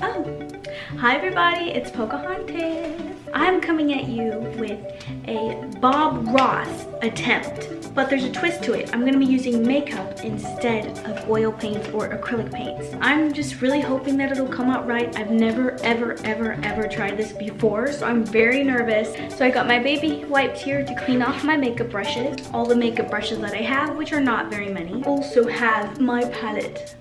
Oh, hi everybody, it's Pocahontas. I'm coming at you with a Bob Ross attempt, but there's a twist to it. I'm gonna be using makeup instead of oil paints or acrylic paints. I'm just really hoping that it'll come out right. I've never, ever tried this before, so I'm very nervous. So I got my baby wipes here to clean off my makeup brushes. All the makeup brushes that I have, which are not very many. Also have my palette.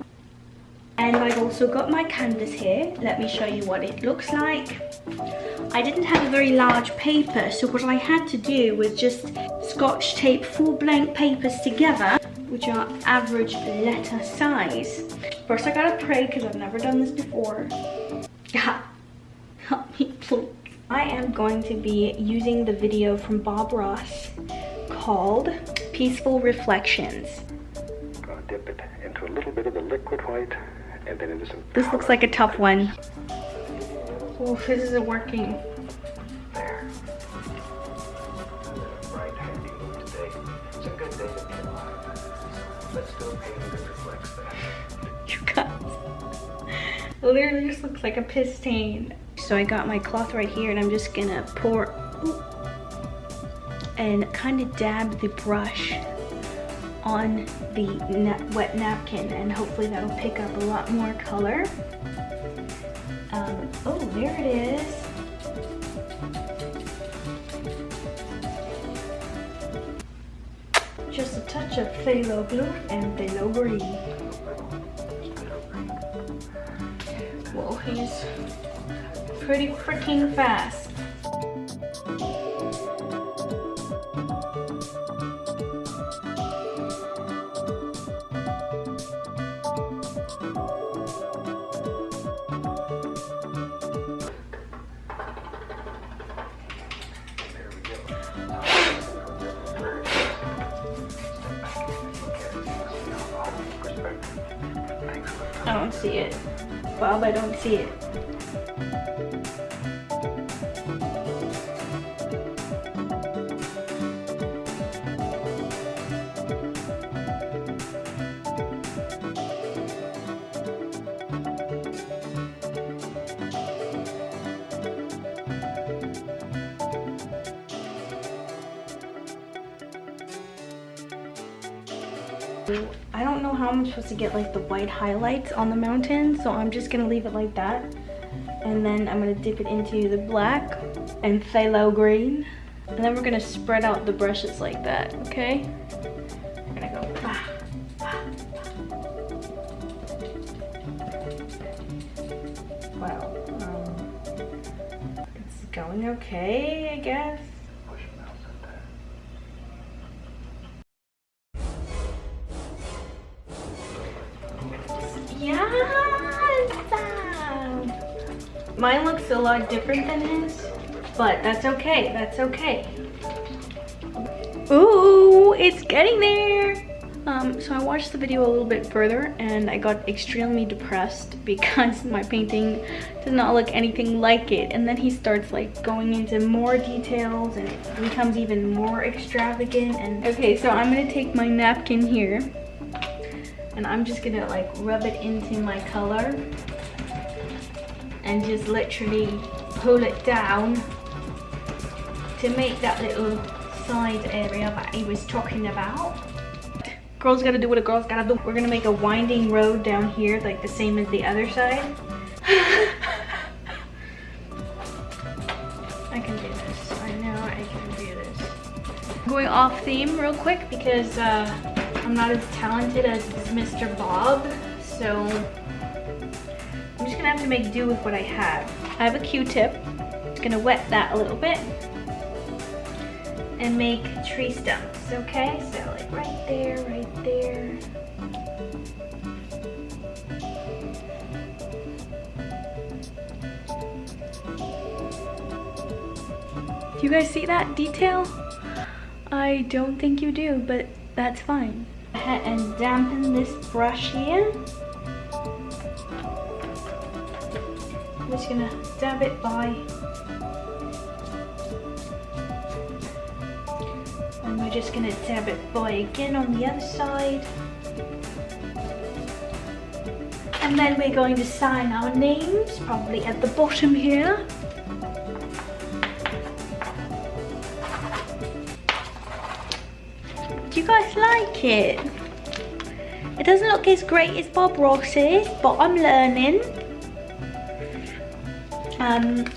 And I've also got my canvas here. Let me show you what it looks like. I didn't have a very large paper, so what I had to do was just scotch tape 4 blank papers together, which are average letter size. First I gotta pray, because I've never done this before. Help me please. I am going to be using the video from Bob Ross called Peaceful Reflections. I'm gonna dip it into a little bit of the liquid white. And then into some this looks like a tough one. Oh, this isn't working. there. Right handy move today. Some good days in your life. Let's do a painting that reflects that. You guys. It literally just looks like a piss stain. So I got my cloth right here and I'm just gonna pour and kind of dab the brush on the wet napkin, and hopefully that'll pick up a lot more color. Oh, there it is. Just a touch of phthalo blue and phthalo green. Whoa, he's pretty freaking fast. I don't see it. Bob, I don't see it. I don't know how I'm supposed to get like the white highlights on the mountain, so I'm just gonna leave it like that. And then I'm gonna dip it into the black and phthalo green. And then we're gonna spread out the brushes like that, okay? We're gonna go bah, bah, bah. Wow. It's going okay, I guess. Mine looks a lot different than his, but that's okay, that's okay. Ooh, it's getting there. So I watched the video a little bit further and I got extremely depressed because my painting does not look anything like it. And then he starts like going into more details and it becomes even more extravagant. And okay, so I'm gonna take my napkin here and I'm just gonna like rub it into my color and just literally pull it down to make that little side area that he was talking about. Girls gotta do what a girl's gotta do. We're gonna make a winding road down here like the same as the other side. I can do this. I know I can do this. I'm going off theme real quick because I'm not as talented as Mr. Bob, so I'm just gonna have to make do with what I have. I have a Q-tip. Just gonna wet that a little bit and make tree stumps, okay? So like right there, right there. Do you guys see that detail? I don't think you do, but that's fine. Go ahead and dampen this brush here. I'm just gonna dab it by. And we're just gonna dab it by again on the other side. And then we're going to sign our names, probably at the bottom here. Do you guys like it? It doesn't look as great as Bob Ross's, but I'm learning.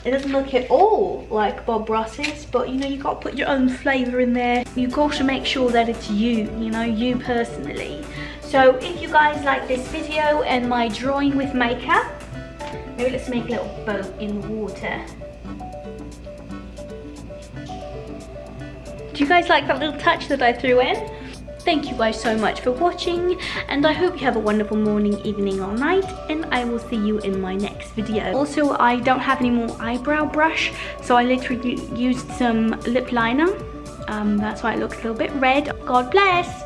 It doesn't look at all like Bob Ross's, but you know, you got to put your own flavour in there. You've got to make sure that it's you know, you personally. So if you guys like this video and my drawing with makeup, maybe let's make a little boat in the water. Do you guys like that little touch that I threw in? Thank you guys so much for watching, and I hope you have a wonderful morning, evening or night, and I will see you in my next video. Also, I don't have any more eyebrow brush, so I literally used some lip liner. That's why it looks a little bit red. God bless!